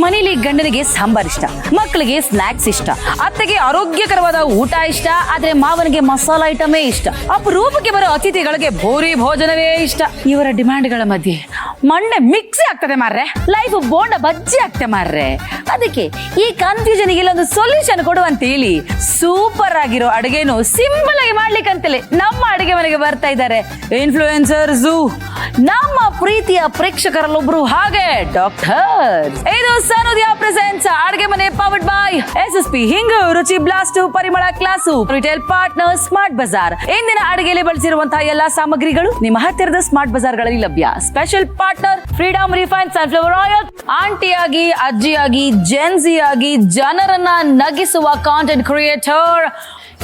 ಮನೇಲಿ ಗಂಡನಿಗೆ ಸಾಂಬಾರ್ ಇಷ್ಟ, ಮಕ್ಕಳಿಗೆ ಸ್ನಾಕ್ಸ್ ಇಷ್ಟ, ಅತ್ತೆಗೆ ಆರೋಗ್ಯಕರವಾದ ಊಟ ಇಷ್ಟ, ಆದ್ರೆ ಮಾವನಿಗೆ ಮಸಾಲ ಐಟಮೇ ಇಷ್ಟ, ಅಪರೂಪಕ್ಕೆ ಬರೋ ಅತಿಥಿಗಳಿಗೆ ಭೂರಿ ಭೋಜನವೇ ಇಷ್ಟ. ಇವರ ಡಿಮ್ಯಾಂಡ್ಗಳ ಮಧ್ಯೆ ಮಂಡೆ ಮಿಕ್ಸಿ ಆಗ್ತದೆ ಮಾರ್ರೆ, ಲೈಫ್ ಬೋಂಡ ಬಜ್ಜಿ ಆಗ್ತದೆ ಮಾರ್ರೆ. ಅದಕ್ಕೆ ಈ ಕನ್ಫ್ಯೂಷನ್ ಇಲ್ಲೊಂದು ಸೊಲ್ಯೂಷನ್ ಕೊಡುವಂತ ಹೇಳಿ ಸೂಪರ್ ಆಗಿರೋ ಅಡುಗೆನು ಸಿಂಪಲ್ ಆಗಿ ಮಾಡ್ಲಿಕ್ಕಂತಲೇ ನಮ್ಮ ಅಡುಗೆ ಮನೆಗೆ ಬರ್ತಾ ಇದ್ದಾರೆ ಇನ್ಫ್ಲೂಯೆನ್ಸರ್ಸ್, ನಮ್ಮ ಪ್ರೀತಿಯ ಪ್ರೇಕ್ಷಕರಲ್ಲೊಬ್ರು, ಹಾಗೆ ಡಾಕ್ಟರ್. ಇದು ಸನುದಿಯಾ ಪ್ರೆಸೆಂಟ್ಸ್ ಅಡುಗೆ ಮನೆ ಪವರ್ಡ್ ಬೈ SSP ಹಿಂಗು, ರುಚಿ ಬ್ಲಾಸ್ಟ್, ಪರಿಮಳ class, retail partner smart Bazaar. ಇಂದಿನ ಅಡುಗೆಯಲ್ಲಿ ಬಳಸಿರುವಂತಹ ಎಲ್ಲಾ ಸಾಮಗ್ರಿಗಳು ನಿಮ್ಮ ಹತ್ತಿರದ ಸ್ಮಾರ್ಟ್ ಬಜಾರ್ಗಳಲ್ಲಿ ಲಭ್ಯ. Special partner freedom refined sunflower oil. ಆಂಟಿಯಾಗಿ, ಅಜ್ಜಿಯಾಗಿ, ಜೆನ್ಸಿಯಾಗಿ ಜನರನ್ನ ನಗಿಸುವ ಕಾಂಟೆಂಟ್ ಕ್ರಿಯೇಟರ್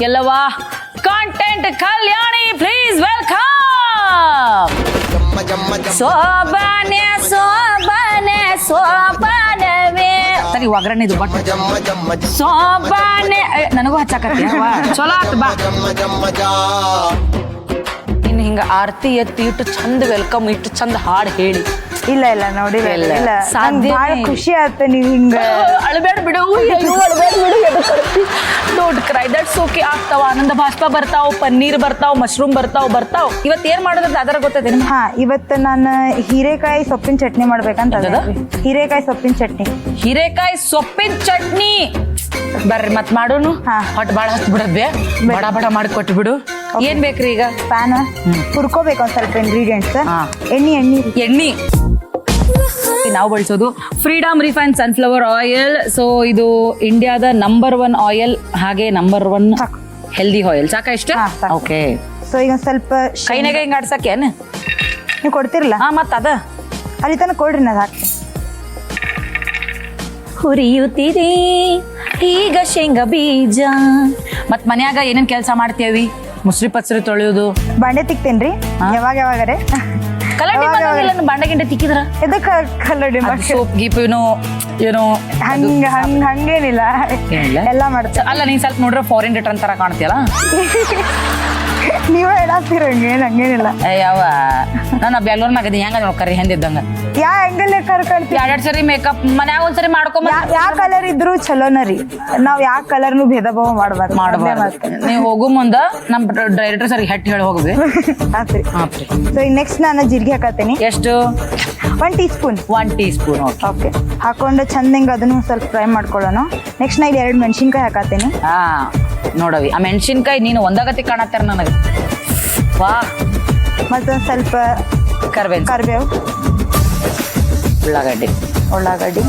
ಎಲ್ಲವಾ ಕಾಂಟೆಂಟ್ ಕಲ್ಯಾಣಿ. Please welcome. ಸೋಬಾನೆ ಸೋಬಾನೆ ಸೋಬಾನವೇ ಸರಿ ಒಗ್ಗರಣೆದು ಬಟ್ ಸೋಬಾನೆ ನನಗೂ ಹಚ್ಚಾಕತ್ತಿ ಚಲೋ ಆತ್ ಬಾ. ಇನ್ನು ಹಿಂಗ ಆರತಿ ಎತ್ತಿ ಇಟ್ಟು ಚಂದ ವೆಲ್ಕಮ್ ಇಟ್ಟು ಚಂದ ಹಾಡು ಹೇಳಿ. ಇಲ್ಲ ಇಲ್ಲ ನೋಡಿ ಭಾಳ ಖುಷಿ ಆಯ್ತು ನೀವು ಹಿಂಗ ಅಳಬೇಡ ಬಿಡು, ಅಳಬೇಡ ಬಿಡು, ಡೋಂಟ್ ಕ್ರೈ, ದಟ್ಸ್ ಓಕೆ. ಆಗ್ತಾವ, ಆನಂದ ಬಾಷ್ಪ ಬರ್ತಾವ್, ಪನ್ನೀರ್ ಬರ್ತಾವ್, ಮಶ್ರೂಮ್ ಬರ್ತಾವ್. ಇವತ್ತು ಏನ್ ಮಾಡೋದಂತ ಅದರ ಗೊತ್ತೈತೆ? ಹಾ, ಇವತ್ತು ನಾನು ಹೀರೆಕಾಯಿ ಸೊಪ್ಪಿನ ಚಟ್ನಿ ಮಾಡ್ಬೇಕಂತ. ಹೀರೆಕಾಯಿ ಸೊಪ್ಪಿನ ಚಟ್ನಿ. ಹೀರೆಕಾಯಿ ಸೊಪ್ಪಿನ ಚಟ್ನಿ ಬರ್ರಿ ಮತ್ ಮಾಡೋನು. ಹೊಟ್ಟು ಬಾಳ ಹತ್ ಬಿಡದ್ದೆ, ಬಡ ಬಡ ಮಾಡಿ ಕೊಟ್ಟು ಬಿಡು. ಏನ್ ಬೇಕ್ರಿ ಈಗ? ಪ್ಯಾನ್ ಹುರ್ಕೋಬೇಕು ಒಂದ್ ಸ್ವಲ್ಪ ಇಂಗ್ರೀಡಿಯೆಂಟ್ಸ್. ಎಣ್ಣೆ ನಾವು ಬಳಸೋದು freedom refined sunflower oil. So ಇದು ಇಂಡಿಯಾದ ನಂಬರ್ 1 ಆಯಿಲ್, ಹಾಗೆ ನಂಬರ್ 1 ಹೆಲ್ದಿ ಆಯಿಲ್. ಸಾಕ ಇಷ್ಟ? ಓಕೆ. ಸೊ ಈಗ ಸ್ವಲ್ಪ ಕೈನಾಗ ಹಿಂಗ ಆಡ್ಸಕ್ಕೇನ್ ನೀವು ಕೊಡ್ತಿರಲ್ಲ? ಹಾ, ಮತ್ತ ಅದ ಅಲ್ಲಿ ತನಕ ಕೊಡ್ರಿ, ನಾನು ಹಾಕ್ತೀನಿ. ಹುರಿಯುತ್ತಿದೆ ಈಗ ಶೇಂಗಾ ಬೀಜ. ಮತ್ ಮನ್ಯಾಗ ಏನೇನ್ ಕೆಲಸ ಮಾಡ್ತೇವಿ? ಮುಸ್ರಿ ಪಸ್ರಿ ತೊಳೆಯೋದು, ಬಾಂಡೆ ತಿಕ್ತೇನ್ರಿ ಯಾವಾಗರೆ. ಕಲ್ಲಡಿ ಬಾಂಡೆ ಗಿಂಡೆ ತಿಕ್ಕಿದ್ರ ಎದಕ್ಕ ಕಲ್ಲಡಿ ಸೋಪ್ ಗೀಪ್ ಏನೋ ಹಂಗೇನಿಲ್ಲ, ಎಲ್ಲ ಮಾಡ್ತಾರೆ. ಅಲ್ಲ ನೀನ್ ಸ್ವಲ್ಪ ನೋಡ್ರೆ ಫಾರಿನ್ ರಿಟರ್ನ್ ತರ ಕಾಣ್ತೀಯಲ್ಲ. ನೀವ ಹೇಳಾಕ್ತಿರ ಹಂಗೇನಿಲ್ಲ. ಯಾವ ನಾನು ಬೆಂಗಳೂರ್ನಾಗದಿ ಹೆಂಗ ನೋಡ್ಕರಿ ಹೆಂದಿದ್ದಂಗ ಯಾ ಆಂಗಲ್ ಕರ್ಕೊಳ್ತೀವಿ. 2 ಸರಿ ಮೇಕಪ್ ಮನ್ಯಾಗ ಒಂದ್ಸರಿ ಮಾಡ್ಕೊಂಬ. ಯಾವ ಕಲರ್ ಇದ್ರು ಚಲೋನ ರೀ, ನಾವ್ ಯಾವ ಕಲರ್ನು ಭೇದ ಭಾವ ಮಾಡಬಾರ್ದು. ನೀವ್ ಹೋಗು ಮುಂದ ನಮ್ ಡೈರೆಕ್ಟರ್ ಸರಿ ಹೆಟ್ ಹೇಳಿ ಹೋಗ್ವಿ. ಸೊ ಈಗ ನೆಕ್ಸ್ಟ್ ನಾನು ಜೀರಿಗೆ ಹಾಕತ್ತೀನಿ. ಎಷ್ಟು? 1 ಟೀಸ್ಪೂನ್. 1 ಟೀಸ್ಪೂನ್. ಓಕೆ, ಹಾಕೊಂಡು ಚಂದ ಹಿಂಗ ಅದನ್ನು ಸ್ವಲ್ಪ ಫ್ರೈ ಮಾಡ್ಕೊಳ್ಳೋಣ. ನೆಕ್ಸ್ಟ್ ನಾ ಇಲ್ಲಿ 2 ಮೆಣಸಿನ್ಕಾಯಿ ಹಾಕತ್ತೀನಿ. ಹಾ ನೋಡವಿ, ಆ ಮೆಣಸಿನ್ಕಾಯಿ ನೀನು ಒಂದಾಗತಿ ಕಾಣತ್ತಾರ ನನಗೆ. ವಾ. ಮತ್ತೊಂದ್ ಸ್ವಲ್ಪ ಕರ್ಬೇವು, ಉಳ್ಳಾಗಡ್ಡಿ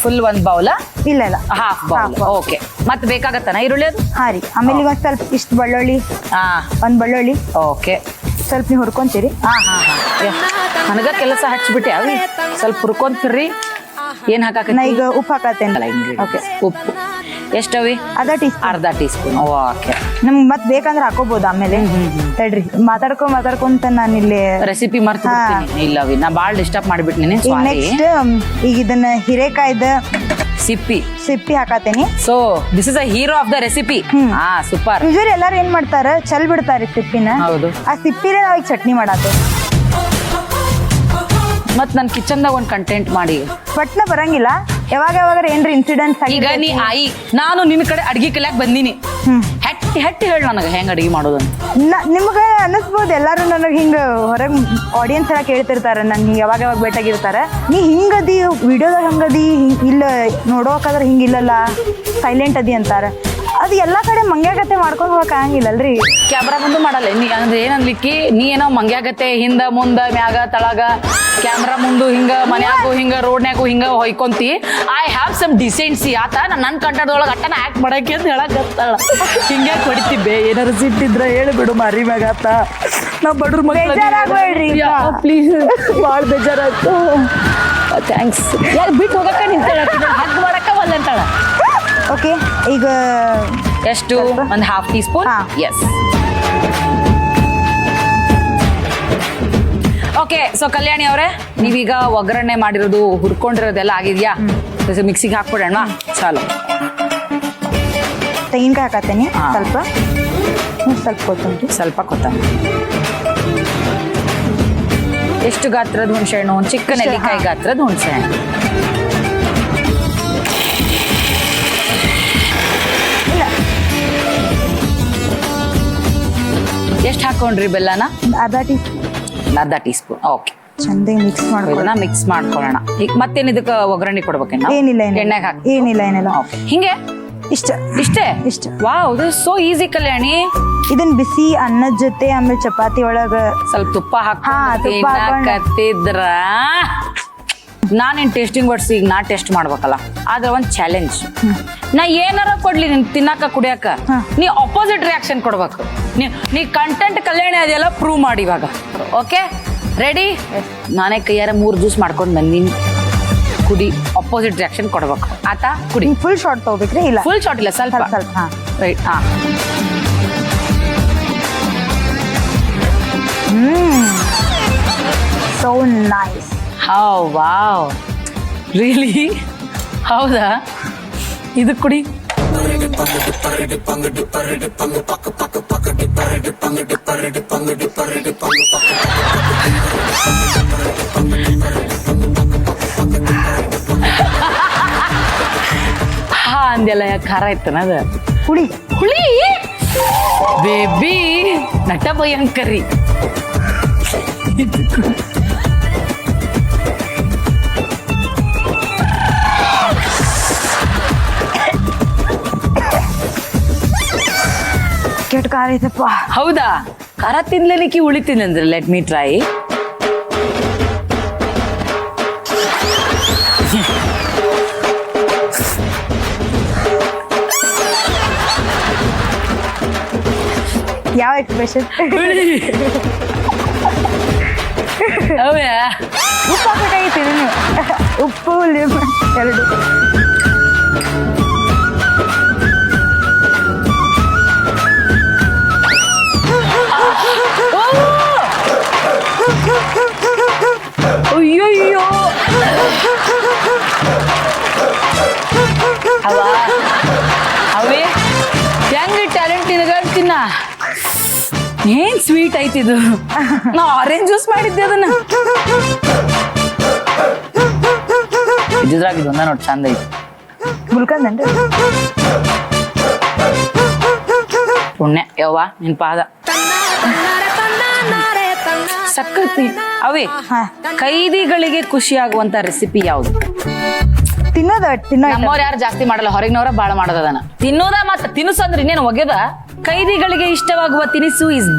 ಫುಲ್ 1 ಬೌಲ? ಇಲ್ಲ ಹಾಫ್ ಬೌಲ್. ಓಕೆ. ಮತ್ತೆ ಬೇಕಾಗತ್ತನ ಈರುಳ್ಳಿ? ಅದು ಹಾ ರೀ. ಆಮೇಲೆ ಈಗ ಸ್ವಲ್ಪ ಇಷ್ಟು ಬೆಳ್ಳುಳ್ಳಿ, 1 ಬೆಳ್ಳುಳ್ಳಿ. ಓಕೆ, ಸ್ವಲ್ಪ ನೀವು ಹುರ್ಕೊಂತೀರಿ. ನನಗ ಕೆಲಸ ಹಚ್ಬಿಟ್ಟೆ ಅವಿ, ಸ್ವಲ್ಪ ಹುರ್ಕೊಂತೀರಿ. ಏನ್ ಹಾಕಕ? ನಾ ಈಗ ಉಪ್ಪು ಹಾಕತ್ತೇನೆ. ಓಕೆ, ಉಪ್ಪು ಎಷ್ಟವಿ? ಅರ್ಧ ಟೀಸ್ಪೂನ್. ಓಕೆ, ನಮ್ಗೆ ಮತ್ತೆ ಬೇಕಂದ್ರೆ ಹಾಕೋಬಹುದು ಆಮೇಲೆ. ತಡ್ರಿ, ಮಾತಾಡ್ಕೊಂತ ನಾನು ಇಲ್ಲಿ ರೆಸಿಪಿ ಮಾಡ್ತೀನಿ. ಇಲ್ಲವಿ, ನಾ ಬಾಳ್ ಡಿಸ್ಟರ್ಬ್ ಮಾಡಿಬಿಟ್ನಿ. ನೆಕ್ಸ್ಟ್ ಈಗ ಇದನ್ನ ಹಿರೇಕಾಯ್ದ ಸಿಪ್ಪಿ ಹಾಕತ್ತೇನಿ. So this is a hero of the recipe. ಹಾ, ಸೂಪರ್. ಯೂಶಲಿ ಎಲ್ಲಾರು ಏನ್ ಮಾಡ್ತಾರ, ಚಲ್ ಬಿಡ್ತಾರ ಸಿಪ್ಪಿನ. ಹೌದು, ಆ ಸಿಪ್ಪಿನೇ ನಾವ್ ಈಗ ಚಟ್ನಿ ಮಾಡತ್ತೇವೆ. ಮತ್ ನನ್ ಕಿಚನ್ದಾಗ ಒಂದ್ ಕಂಟೆಂಟ್ ಮಾಡಿ ಪಟ್ನ ಬರಂಗಿಲ್ಲ. ಯಾವಾಗ ಏನ್ರಿ ಇನ್ಸಿಡೆಂಟ್ಸ್ ಈಗ ನೀ ಆಯಿ, ನಾನು ನಿನ್ ಕಡೆ ಅಡ್ಗಿ ಕಲಿಯಾಕ್ ಬಂದೀನಿ. ಹೆಟ್ಟಿ ಹೇಳಿ ನನಗೆ ಹೆಂಗ್ ಅಡಿಗೆ ಮಾಡೋದಂತ. ನಿಮ್ಗ ಅನಿಸ್ಬೋದು ಎಲ್ಲಾರು ನನಗ್ ಹಿಂಗ ಹೊರಗ್ ಆಡಿಯನ್ಸ್ ಎಲ್ಲ ಕೇಳ್ತಿರ್ತಾರ, ನನ್ ಯಾವಾಗ ಭೇಟಿಯಾಗಿರ್ತಾರ, ನೀ ಹಿಂಗದಿ ವಿಡಿಯೋದಾಗ ಹಂಗದಿ, ಇಲ್ಲ ನೋಡೋಕಾದ್ರ ಹಿಂಗಿಲ್ಲಲ್ಲ, ಸೈಲೆಂಟ್ ಅದಿ ಅಂತಾರ. ಅದು ಎಲ್ಲಾ ಕಡೆ ಮಂಗ್ಯಾಗತ್ತೆ ಮಾಡ್ಕೊಂಡ್ ಹೋಗಕ್ ಆಗಂಗಿಲ್ಲಲ್ರಿ. ಕ್ಯಾಮ್ರಾ ಮುಂದೆ ಮಾಡಲ್ಲ ನೀ ಅಂದ್ರೆ ಏನನ್ಲಿಕ್ಕಿ, ನೀ ಏನೋ ಮಂಗ್ಯಾಗತ್ತೆ ಹಿಂದ ಮುಂದ ಮ್ಯಾಗ ತಳಗ ಕ್ಯಾಮ್ರಾ ಮುಂದು ಹಿಂಗ ಮನ್ಯಾಗು ಹಿಂಗ ರೋಡ್ನ್ಯಾಗು ಹಿಂಗ ಹೊಯ್ಕೊಂತಿ. ಐ ಹ್ಯಾವ್ ಸಮ್ ಡಿಸೆನ್ಸಿ ಆತ. ನನ್ನ ಕಂಟದೊಳಗೆ ಅಟ್ಟನ ಆಕ್ಟ್ ಮಾಡಕ್ಕೆ ಅಂತ ಹೇಳಕತ್ತಾಳ. ಹಿಂಗೆ ಕೊಡ್ತಿದ್ದೆ, ಏನಾರು ಸಿಟ್ಟಿದ್ರ ಹೇಳಿಬಿಡು ಮಾರಿ ಮ್ಯಾಗ ಆತ. ನಾವು ಬಡ್ರ ಬೇಜಾರಾಗ್ಬೇಡ್ರಿ ಪ್ಲೀಸ್. ಭಾಳ ಬೇಜಾರಾಯ್ತು. ಥ್ಯಾಂಕ್ಸ್. ಯಾರು ಬಿಟ್ಟು ಹೋಗಕ್ಕ ನಿಂತಾಳ, ಹಗ್ ಮಾಡಕ್ಕ ಒಂದಂತಾಳ. ಓಕೆ, ಈಗ ಎಷ್ಟು? ಒಂದು half teaspoon. Yes. Okay, so Kalyani ಅವರೇ, ನೀವೀಗ ಒಗ್ಗರಣೆ ಮಾಡಿರೋದು ಹುರ್ಕೊಂಡಿರೋದೆಲ್ಲ ಆಗಿದ್ಯಾ? ಮಿಕ್ಸಿಗೆ ಹಾಕ್ಬಿಡೋಣ. ಚಾಲು. ತೆಂಗಿನಕಾಯಿ ಹಾಕತ್ತೇನೆ ಸ್ವಲ್ಪ ಕೊತ್ತಂಬರಿ. ಎಷ್ಟು ಗಾತ್ರದ ಹುಣಸೆ ಹಣ್ಣು? ಒಂದು ಚಿಕ್ಕ ನೆಲ್ಲಿಕಾಯಿ ಗಾತ್ರದ ಹುಣಸೆ ಹಣ್ಣು. ಎಷ್ಟು ಹಾಕೊಂಡ್ರಿ ಬೆಲ್ಲನ? ಅರ್ಧ ಟೀ ಸ್ಪೂನ್. ಓಕೆ, ಚಂದ ಮಿಕ್ಸ್ ಇದನ್ನ ಮಿಕ್ಸ್ ಮಾಡ್ಕೊಳ್ಳೋಣ. ಈಗ ಮತ್ತೇನ್ ಇದಕ್ಕೆ ಒಗ್ಗರಣೆ ಕೊಡ್ಬೇಕೇನ? ಏನಿಲ್ಲ ಎಣ್ಣೆಗೆ ಹಾಕಿ ಏನಿಲ್ಲ. ಓಕೆ, ಹಿಂಗೆ ಇಷ್ಟೇ. ವಾವ್, ದಿಸ್ ಸೋ ಈಸಿ ಕಲ್ಯಾಣಿ. ಇದನ್ ಬಿಸಿ ಅನ್ನದ ಜೊತೆ ಆಮೇಲೆ ಚಪಾತಿ ಒಳಗ ಸ್ವಲ್ಪ ತುಪ್ಪ ಹಾಕಿದ್ರ ನಾನೇನ್ ಟೇಸ್ಟಿಂಗ್ ವರ್ಡ್ಸ್ ಈಗ ನಾ ಟೆಸ್ಟ್ ಮಾಡ್ಬೇಕಲ್ಲ. ಆದ್ರೆ ಒಂದ್ ಚಾಲೆಂಜ್, ನಾ ಏನಾರ ಕೊಡ್ಲಿ ನಿನ್ ತಿನ್ನಾಕ ಕುಡಿಯಾಕ, ನೀ ಅಪೋಸಿಟ್ ರಿಯಾಕ್ಷನ್ ಕೊಡ್ಬೇಕು. ನೀ ಕಂಟೆಂಟ್ ಕಲ್ಯಾಣಿ ಅದೆಲ್ಲ ಪ್ರೂವ್ ಮಾಡಿ ಇವಾಗ. Okay, ready? ನಾನೇ ಕೈಯಾರ 3 ಜ್ಯೂಸ್ ಮಾಡ್ಕೊಂಡು ಬಂದೀನಿ, ಕುಡಿ. ಅಪೋಸಿಟ್ ರಿಯಾಕ್ಷನ್ ಕೊಡ್ಬೇಕು, ಆತಾ? ಕುಡಿ. ಫುಲ್ ಶಾರ್ಟ್ ತಗೋಬೇಕ್ರಿ? ಇಲ್ಲ, ಫುಲ್ ಶಾರ್ಟ್ ಇಲ್ಲ, ಸ್ವಲ್ಪ ಸ್ವಲ್ಪ. ರೈಟ್. ಹಾ, so nice. How, wow, really? ಹೌದಾ? ಇದು ಕುಡಿ. ಹಾ ಅಂದೆಲ್ಲ ಖಾರ ಇತ್ತನ ಅದ? ಹುಳಿ ಬೇಬಿ, ನಟ ಭಯಂಕರಿ. ಕೆಟ್ಟ ಖಾರ ಐತಪ್ಪ. ಹೌದಾ? ಖಾರ ತಿನ್ಲಿಕ್ಕೆ ಹುಳಿ ತಿನ್ನಂದ್ರೆ ಲೆಟ್ ಮೀ ಟ್ರೈ. ಯಾವ ಎಕ್ಸ್ಪ್ರೆಷನ್? ಹೌದಾ? ಉಪ್ಪು ಹಾಕ್ಬೇಕಾಗಿತ್ತು ನೀವು. ಉಪ್ಪು ಲಿಂಬು ಎರಡು. ಅಯ್ಯಯ್ಯೋ, ಅವೇ ಹೆಂಗ್ ಟ್ಯಾಲೆಂಟ್ ನಿನಗಂತಿನ? ಏನ್ ಸ್ವೀಟ್ ಐತಿದು. ನಾ ಆರೆಂಜ್ ಜ್ಯೂಸ್ ಮಾಡಿದ್ದೆ ಅದನ್ನ. ಇದ್ರಾಗಿದ್ದು ಒಂದ ನೋಡಿ, ಚಂದ ಐತಿ. ಮುಲ್ಕಂದನ್ರಿ ಪುಣ್ಯ ಯವ್ವ ನಿನ್ ಪಾದ. ಸಕ್ಕತ್ತಿ. ಅವೇ ಕೈದಿಗಳಿಗೆ ಖುಷಿ ಆಗುವಂತ ರೆಸಿಪಿ ಯಾವ್ದು? ನಮ್ಮವ್ರು ಯಾರು ಜಾಸ್ತಿ ಮಾಡಲ್ಲ, ಹೊರಗಿನವ್ರ ಬಾಳ ಮಾಡೋದನ್ನ. ತಿನ್ನೋದ ಮತ್ತ ತಿನಿಸು ಅಂದ್ರೆ ಇನ್ನೇನು ಒಗೆದ. ಕೈದಿಗಳಿಗೆ ಇಷ್ಟವಾಗುವ ತಿನಿಸು ಇಸ್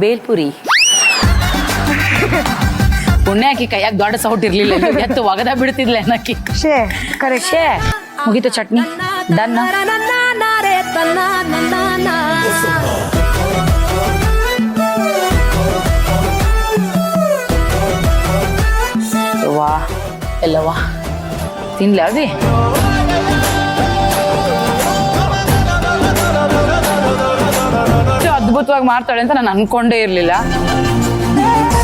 ಬೇಲ್ಪುರಿ. ಪುಣ್ಯಾಕಿ ಕೈಯಾಗ ದೊಡ್ಡ ಸೌಟ್ ಇರ್ಲಿಲ್ಲ, ಎತ್ತು ಒಗದ ಬಿಡ್ತಿದ್ಲ ಅನ್ನಕ್ಕಿ. ಮುಗೀತು ಚಟ್ನಿ ಡನ್. ವಾ ಎಲ್ಲವಾ ತಿನ್ಲ ಅವಿ. ಅದ್ಭುತವಾಗಿ ಮಾಡ್ತಾಳೆ ಅಂತ ನಾನು ಅನ್ಕೊಂಡೇ ಇರ್ಲಿಲ್ಲ.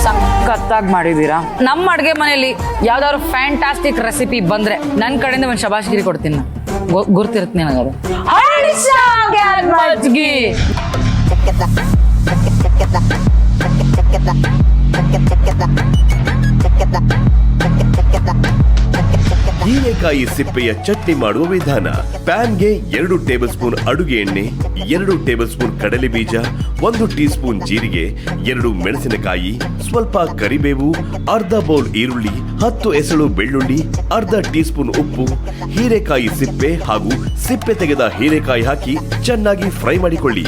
ಸಖತ್ತಾಗಿ ಮಾಡಿದೀರಾ. ನಮ್ಮ ಅಡ್ಗೆ ಮನೆಯಲ್ಲಿ ಯಾವ್ದಾದ್ರು ಫ್ಯಾಂಟಾಸ್ಟಿಕ್ ರೆಸಿಪಿ ಬಂದ್ರೆ ನನ್ನ ಕಡೆಯಿಂದ ಒಂದು ಶಬಾಷ್ಗಿರಿ ಕೊಡ್ತೀನಿ. ಗುರ್ತಿರುತ್ತೆ ನಿನಗದು. ಹೀರೆಕಾಯಿ ಸಿಪ್ಪೆಯ ಚಟ್ನಿ ಮಾಡುವ ವಿಧಾನ. ಪ್ಯಾನ್ಗೆ 2 ಟೇಬಲ್ ಸ್ಪೂನ್ ಅಡುಗೆ ಎಣ್ಣೆ, 2 ಟೇಬಲ್ ಸ್ಪೂನ್ ಕಡಲೆ ಬೀಜ, 1 ಟೀ ಸ್ಪೂನ್ ಜೀರಿಗೆ, 2 ಮೆಣಸಿನಕಾಯಿ, ಸ್ವಲ್ಪ ಕರಿಬೇವು, ಅರ್ಧ ಬೌಲ್ ಈರುಳ್ಳಿ, 10 ಎಸಳು ಬೆಳ್ಳುಳ್ಳಿ, ಅರ್ಧ ಟೀ ಸ್ಪೂನ್ ಉಪ್ಪು, ಹೀರೆಕಾಯಿ ಸಿಪ್ಪೆ ಹಾಗೂ ಸಿಪ್ಪೆ ತೆಗೆದ ಹೀರೆಕಾಯಿ ಹಾಕಿ ಚೆನ್ನಾಗಿ ಫ್ರೈ ಮಾಡಿಕೊಳ್ಳಿ.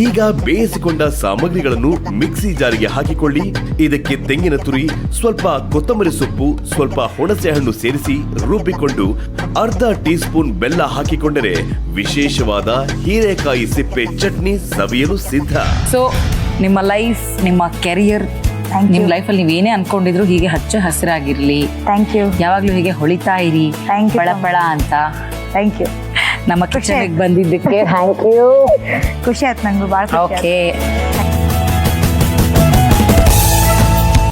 ಈಗ ಬೇಯಿಸಿಕೊಂಡ ಸಾಮಗ್ರಿಗಳನ್ನು ಮಿಕ್ಸಿ ಜಾರಿಗೆ ಹಾಕಿಕೊಳ್ಳಿ. ಇದಕ್ಕೆ ತೆಂಗಿನ ತುರಿ, ಸ್ವಲ್ಪ ಕೊತ್ತಂಬರಿ ಸೊಪ್ಪು, ಸ್ವಲ್ಪ ಹುಣಸೆ ಹಣ್ಣು ಸೇರಿಸಿ ರುಬ್ಬಿಕೊಂಡು ಅರ್ಧ ಟೀ ಸ್ಪೂನ್ ಬೆಲ್ಲ ಹಾಕಿಕೊಂಡರೆ ವಿಶೇಷವಾದ ಹೀರೆಕಾಯಿ ಸಿಪ್ಪೆ ಚಟ್ನಿ ಸವಿಯಲು ಸಿದ್ಧ. ಸೊ ನಿಮ್ಮ ಲೈಫ್, ನಿಮ್ಮ ಕೆರಿಯರ್, ನಿಮ್ ಲೈಫಲ್ಲಿ ನೀವೇನೇ ಅನ್ಕೊಂಡಿದ್ರು ಹೀಗೆ ಹಚ್ಚ ಹಸಿರಾಗಿರ್ಲಿ. Thank you. ಯಾವಾಗ್ಲೂ ಹೀಗೆ ಹೊಳಿತಾ ಇರಿ, ಪಳ ಅಂತ. Thank you. ನಮ್ಮ ಕಿಚನ್ಗೆ ಬಂದಿದ್ದಕ್ಕೆ ಥ್ಯಾಂಕ್ ಯು. ಖುಷಿ ಆಯ್ತು ನಂಗೂ ಭಾಳ. ಓಕೆ,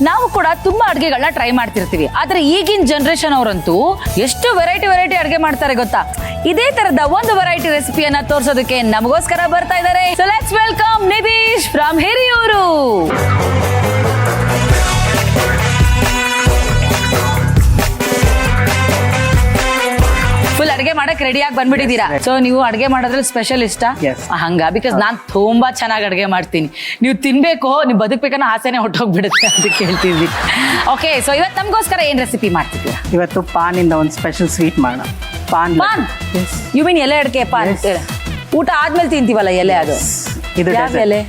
ನಾವು ಕೂಡ ತುಂಬಾ ಅಡ್ಗೆಗಳನ್ನ ಟ್ರೈ ಮಾಡ್ತಿರ್ತೀವಿ. ಆದ್ರೆ ಈಗಿನ ಜನರೇಷನ್ ಅವರಂತೂ ಎಷ್ಟು ವೆರೈಟಿ ಅಡ್ಗೆ ಮಾಡ್ತಾರೆ ಗೊತ್ತಾ? ಇದೇ ತರದ ಒಂದು ವೆರೈಟಿ ರೆಸಿಪಿಯನ್ನ ತೋರ್ಸೋದಕ್ಕೆ ನಮಗೋಸ್ಕರ ಬರ್ತಾ ಇದ್ದಾರೆ. So let's welcome Nitish from Hiriyur. Full ಅಡಿಗೆ ಮಾಡಕ್ ರೆಡಿ ಆಗಿ ಬಂದ್ಬಿಟ್ಟಿದ್ದೀರಾ. ಸೊ ನೀವು ಅಡಿಗೆ ಮಾಡೋದ್ರಲ್ಲಿ ಸ್ಪೆಷಲಿಸ್ಟ್ Yes. ಹಂಗ ಬಿಕಾಸ್ ನಾನ್ ತುಂಬಾ ಚೆನ್ನಾಗಿ ಅಡಿಗೆ ಮಾಡ್ತೀನಿ. ನೀವು ತಿನ್ಬೇಕು, ನೀವು ಬದುಕ್ಬೇಕನ್ನೋ ಆಸೆನೆ ಹೊಟ್ಟೋಗ್ಬಿಡುತ್ತೆ ಅದಕ್ಕೆ ಹೇಳ್ತಿದ್ವಿ. ಓಕೆ, ಸೊ ಇವತ್ತು ನಮಗೋಸ್ಕರ ಏನ್ ರೆಸಿಪಿ ಮಾಡ್ತಿದ್ದೀರಾ? ಇವತ್ತು ಪಾನಿಂದ ಒಂದು ಸ್ಪೆಷಲ್ ಸ್ವೀಟ್ ಮಾಡೋಣ. Paan paan Yes. You mean ಎಲೆ ಅಡಿಕೆ ಪಾನ್? ಊಟ ಆದ್ಮೇಲೆ ತಿಂತೀವಲ್ಲ ಎಲೆ, ಅದು ಇದು ಯಾವ dessert. ಎಲೆ?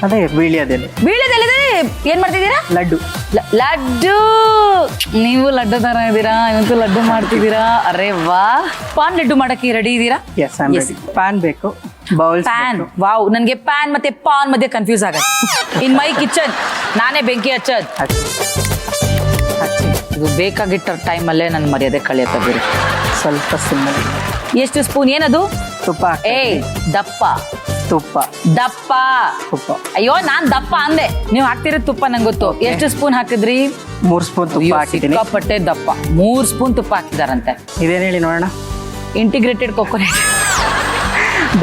ಅದೇ ವೀಳ್ಯದೆಲೆ ಬೀಳದೆಲೆದ್ರೆ ಏನ್ ಮಾಡ್ತಿದ್ದೀರಾ? ಲಡ್ಡು. ಲಡ್ಡು. ನೀವು ಲಡ್ಡು ತರ ಇದ್ದೀರಾ, ಇವತ್ತು ಲಡ್ಡು ಮಾಡ್ತಿದ್ದೀರಾ. ಅರೆ ವಾ, ಪಾನ್ ಲಡ್ಡು ಮಾಡಕ್ಕೆ ರೆಡಿ ಇದ್ದೀರಾ? Yes I am ready. Pan ಬೇಕು, ಬೌಲ್ಸ್ ಪ್ಯಾನ್. ವಾವ್, ನನ್ಗೆ ಪ್ಯಾನ್ ಮತ್ತೆ ಪಾನ್ ಮಧ್ಯೆ ಕನ್ಫ್ಯೂಸ್ ಆಗತ್ತೆ. ಇನ್ ಮೈ ಕಿಚನ್ ನಾನೇ ಬೆಂಕಿ ಹಚ್ಚದ್. ಇದು ಬೇಕಾಗಿಟ್ಟ ಟೈಮಲ್ಲೇ ನನ್ನ ಮರ್ಯಾದೆ ಕಳೆಯುತ್ತೆ ಬೇರೆ. ಸ್ವಲ್ಪ ಸಿಮ್ಮಲ್ಲಿ ಎಷ್ಟು ಸ್ಪೂನ್? ಏನದು? ತುಪ್ಪ ಹಾಕ್ತಾ ಏಯ್, ಇದ್ದೀನಿ. ದಪ್ಪ ತುಪ್ಪ ದಪ್ಪ. ತುಪ್ಪ ಅಯ್ಯೋ, ನಾನ್ ದಪ್ಪ ಅಂದೆ, ನೀವು ಹಾಕ್ತಿರೋದು ತುಪ್ಪ ನಂಗೆ ಗೊತ್ತು. ಎಷ್ಟು ಸ್ಪೂನ್ ಹಾಕಿದ್ರಿ? 3 ಸ್ಪೂನ್ ತುಪ್ಪ ಹಾಕಿದ್ದೀನಿ. ಸಿಕ್ಕಾಪಟ್ಟೆ ದಪ್ಪ. 3 ಸ್ಪೂನ್ ತುಪ್ಪ ಹಾಕಿದಾರಂತೆ. ಇದೇನು ಹೇಳಿ ನೋಡೋಣ. Integrated coconut.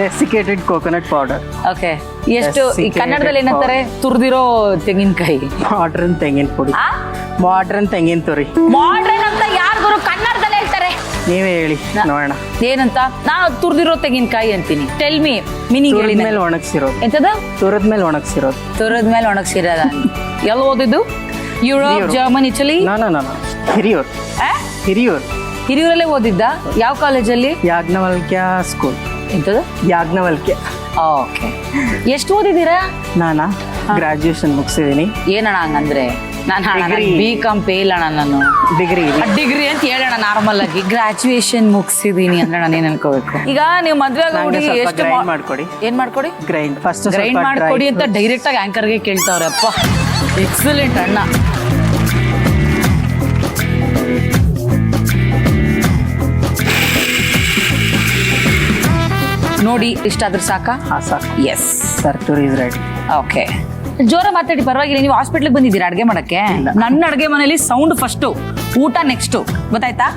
Desiccated coconut powder. Okay, ಎಷ್ಟು ಈ Desiccated ಕನ್ನಡದಲ್ಲಿ ಏನಂತಾರೆ? ತುರ್ದಿರೋ ತೆಂಗಿನಕಾಯಿ. ಮಾಡ್ರನ್ ತೆಂಗಿನ ಪುಡಿ. ಮಾಡ್ರನ್ ತೆಂಗಿನ ತುರಿ. ಮಾಡ್ರನ್ ಅಂತ ಯಾರು ಗುರು ಕನ್ನಡದಲ್ಲಿ ಹೇಳ್ತಾರೆ? ನೀವೇ ಹೇಳಿ ನೋಡೋಣ. ಏನಂತ? ನಾನು ತುರ್ದಿರೋ ತೆಂಗಿನಕಾಯಿ ಅಂತೀನಿ. ಟೆಲ್ ಮಿ ಮೀನಿಂಗ್ ಹೇಳಿ. ಮೇಲೆ ಒಣಗಿಸಿರೋದು. ಎಂತದ? ತುರದ ಮೇಲೆ ಒಣಗಿಸಿರೋದು. ತುರದ ಮೇಲೆ ಒಣಗಿಸಿರೋದ. ಎಲ್ಲಿ ಓದಿದ್ದು? Europe, German, Italy? No Hiriyur. Hiriyur. ಹಿರಿಯೂರಲ್ಲೇ ಓದಿದ್ದ? ಯಾವ ಕಾಲೇಜಲ್ಲಿ? ಯಾಜ್ಞವಲ್ಕ್ಯ ಸ್ಕೂಲ್. ಎಂತದ? ಯಾಜ್ಞವಲ್ಕ್ಯ. ಓಕೆ. ಎಷ್ಟು ಓದಿದ್ದೀರಾ? ನಾನಾ ಗ್ರಾಜುಯೇಷನ್ ಮುಗಿಸಿದೀನಿ. ಏನಣ್ಣ ಹಂಗಂದ್ರೆ? ನಾನು Degree. B.Com ಫೇಲ್ ಅಣ್ಣ ನಾನು. ಡಿಗ್ರಿ. ಡಿಗ್ರಿ ಅಂತ ಹೇಳೋಣ ನಾರ್ಮಲ್ ಆಗಿ. ಗ್ರಾಜುಯೇಷನ್ ಮುಗಿಸಿದೀನಿ ಅಂದ್ರೆ ನಾನು ಏನ್ ಅನ್ಕೋಬೇಕು? ಈಗ ನೀವು ಮದ್ವೆ ಆಗೋ ಹುಡುಗಿ ಎಷ್ಟು ಗ್ರೈಂಡ್ ಮಾಡ್ಕೊಡಿ. ಏನ್ ಮಾಡ್ಕೊಡಿ? ಗ್ರೈಂಡ್ ಫಸ್ಟ್ ಗ್ರೈಂಡ್ ಮಾಡ್ಕೊಡಿ ಅಂತ ಡೈರೆಕ್ಟ್ ಆಗಿ ಆಂಕರ್ಗೆ ಕೇಳ್ತಾವ್ರೆ. ಅಪ್ಪ, ಎಕ್ಸಲೆಂಟ್ ಅಣ್ಣ. ನೋಡಿ, ಇಷ್ಟಾದ್ರೂ ಸಾಕಾ? ಹಾ ಸಾಕು. ಎಸ್. ಸರ್ಟೂರ್ ಇಸ್ ರೆಡಿ. ಓಕೆ, ಜೋರ ಮಾತಾಡಿ, ಪರವಾಗಿಲ್ಲ. ನೀವು ಹಾಸ್ಪಿಟ್ಲಿಗೆ ಬಂದಿದ್ದೀರಾ ಅಡ್ಗೆ ಮಾಡಕ್ಕೆ? ನನ್ನ ಅಡ್ಗೆ ಮನೇಲಿ ಸೌಂಡ್ ಫಸ್ಟ್, ಊಟ ನೆಕ್ಸ್ಟ್, ಗೊತ್ತಾಯ್ತಾ?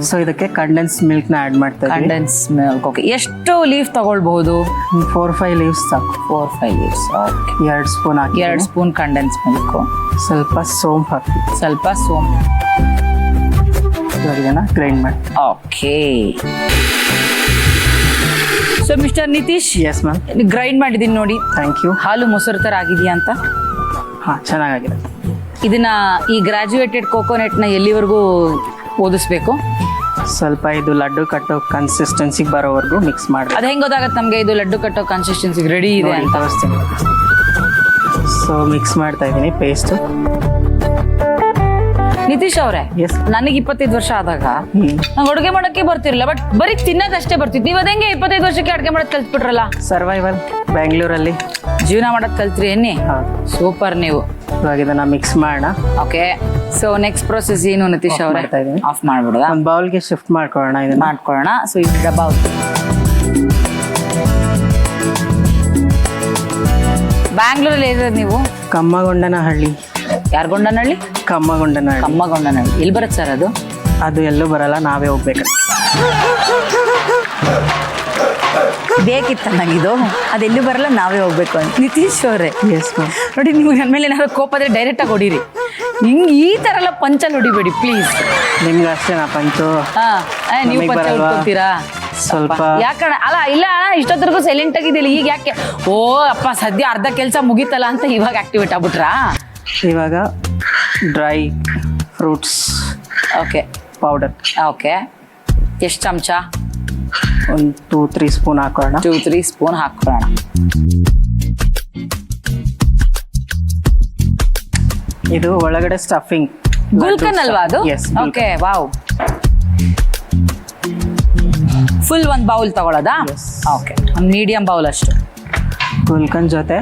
ಸೊ ಇದಕ್ಕೆ ಕಂಡೆನ್ಸ್ ಮಿಲ್ಕ್ ನ ಆಡ್ ಮಾಡ್ತಾ ಇದ್ದೀವಿ. Condensed milk. ಓಕೆ, ಎಷ್ಟು ಲೀಫ್ ತಗೊಳ್ಬಹುದು? 4-5 ಲೀವ್ಸ್ ಸಾಕು. 4-5 ಲೀವ್ಸ್. ಓಕೆ, 2 ಸ್ಪೂನ್ ಹಾಕಿ. 2 ಸ್ಪೂನ್ ಕಂಡೆನ್ಸ್ ಮಿಲ್ಕ್. ಸ್ವಲ್ಪ ಸೋಂಪು ಹಾಕಿ. ಸ್ವಲ್ಪ ಸೋಂಪು. ಇವಾಗ ಇದನ್ನ ಗ್ರೈಂಡ್ ಮಾಡಿ. Okay, so mister Nitish, yes ma'am. Grind ಮಾಡಿದೀನಿ ನೋಡಿ. Thank you. ಹಾಲು ಮೊಸರು ತರ ಆಗಿದೆಯಾ ಅಂತ? ಹಾ, ಚೆನ್ನಾಗಿದೆ. ಇದನ್ನ, ಈ ಗ್ರಾಜುಯೇಟೆಡ್ ಕೋಕೋನಟ್ ನ ಎಲ್ಲಿವರೆಗೂ ಓದಿಸ್ಬೇಕು? ಸ್ವಲ್ಪ ಇದು ಲಡ್ಡು ಕಟ್ಟೋ ಕನ್ಸಿಸ್ಟೆನ್ಸಿಗೆ ಬರೋವರೆಗೂ ಮಿಕ್ಸ್ ಮಾಡಿ. ಅದ್ ಹೆಂಗ್ ಗೊತ್ತಾಗತ್ತೆ ನಮ್ಗೆ ಇದು ಲಡ್ಡು ಕಟ್ಟೋ ಕನ್ಸಿಸ್ಟೆನ್ಸಿ ರೆಡಿ ಇದೆ ಅಂತ? ಸೊ ಮಿಕ್ಸ್ ಮಾಡ್ತಾ ಇದ್ದೀನಿ ಪೇಸ್ಟ್. ನಿತೀಶ್ ಅವ್ರೆ, Yes. ನನಗೆ 25 ವರ್ಷ ಆದಾಗ ನಂಗೆ ಅಡುಗೆ ಮಾಡಕ್ಕೆ ಬರ್ತಿರ್ಲಿಲ್ಲ, ಬಟ್ ಬರೀ ತಿನ್ನೋದಷ್ಟೇ ಬರ್ತಿತ್ತು. ನೀವ್ ಅದಂಗೆ 25 ವರ್ಷಕ್ಕೆ ಅಡುಗೆ ಮಾಡೋದ್ ಕಲ್ತ್ಬಿಟ್ರಲ್ಲ? ಸರ್ವೈವಲ್ ಬೆಂಗಳೂರಲ್ಲಿ ಜೀವನ ಮಾಡೋದ್ ಕಲ್ತ್ರಿ ಎನ್ನಿ. ಹೌದು. ಸೂಪರ್ ನೀವು. ಇವಾಗ ಇದನ್ನ ಮಿಕ್ಸ್ ಮಾಡೋಣ. ಓಕೆ, ಸೊ ನೆಕ್ಸ್ಟ್ ಪ್ರೊಸೆಸ್ ಏನು ನಿತೀಶ್ Off ಅವ್ರೆ? ಮಾಡ್ತಾ ಇದೀನಿ. ಆಫ್ ಮಾಡ್ಬಿಡೋದಾ? ಒಂದು ಬೌಲ್ಗೆ ಶಿಫ್ಟ್ ಮಾಡ್ಕೊಳ್ಳೋಣ. ಇದನ್ನ ಮಾಡ್ಕೊಳ್ಳೋಣ. ಸೊ ಇದು ಬೌಲ್. ಬ್ಯಾಂಗ್ಳೂರಲ್ಲಿ ಇರೋದು ನೀವು? ಕಮ್ಮಗೊಂಡನಹಳ್ಳಿ. ಯಾರ್ಗೊಂಡನಹಳ್ಳಿ? ಕಮ್ಮಗೊಂಡನಹಳ್ಳಿ. ಕಮ್ಮಗೊಂಡನಹಳ್ಳಿ ಎಲ್ಲಿ ಬರುತ್ತೆ ಸರ್ ಅದು? ಅದು ಎಲ್ಲೂ ಬರಲ್ಲ, ನಾವೇ ಹೋಗ್ಬೇಕು. ಬೇಕಿತ್ತ ನನಗಿದು, ಅದೆಲ್ಲೂ ಬರಲ್ಲ, ನಾವೇ ಹೋಗ್ಬೇಕು ಅಂತ. ನಿತೀಶ್ ಅವರೇ, ಎಸ್ ಮ್ಯಾಮ್. ನೋಡಿ, ನೀವು ನನ್ನ ಮೇಲೆ ಏನಾದ್ರು ಕೋಪ ಆದ್ರೆ ಡೈರೆಕ್ಟ್ ಆಗಿ ಹೊಡೀರಿ. ಈ ತರ ಎಲ್ಲ ಪಂಚಲ್ಲಿ ಹೊಡಿಬೇಡಿ ಪ್ಲೀಸ್. ನಿಮ್ಗೆ ಅಷ್ಟೇನಾ ಪಂಚು? ನೀವು ನಮಿಗ್ ಪಂಚ ಬರಲ್ವಾ? ಉಟ್ಕೊತೀರಾ? ಸ್ವಲ್ಪ ಯಾಕಣ? ಅಲ್ಲ ಇಲ್ಲ, ಇಷ್ಟೊತ್ತರೆಗೂ ಸೈಲೆಂಟ್ ಆಗಿದ್ದಿಲ್ಲ, ಈಗ ಯಾಕೆ? ಓ ಅಪ್ಪ, ಸದ್ಯ ಅರ್ಧ ಕೆಲಸ ಮುಗೀತಲ್ಲ ಅಂತ ಇವಾಗ ಆಕ್ಟಿವೇಟ್ ಆಗ್ಬಿಟ್ರಾ? ಇವಾಗ dry fruits okay powder okay. ಎಷ್ಟು ಚಮಚ? ಒಂದು 2-3 ಸ್ಪೂನ್ ಹಾಕೋಣ. 2-3 ಸ್ಪೂನ್ ಹಾಕೋಣ. ಇದು ಒಳಗಡೆ ಸ್ಟಫಿಂಗ್. ಗುಲ್ಕನ್ ಅಲ್ವಾ ಅದು? ಎಸ್. Okay, wow. ಫುಲ್ ಒಂದು ಬೌಲ್ ತಗೊಳ್ಳೋದಾ? Yes. ಓಕೆ, ಒಂದು ಮೀಡಿಯಂ ಬೌಲ್ ಅಷ್ಟು. ಗುಲ್ಕನ್ ಜೊತೆ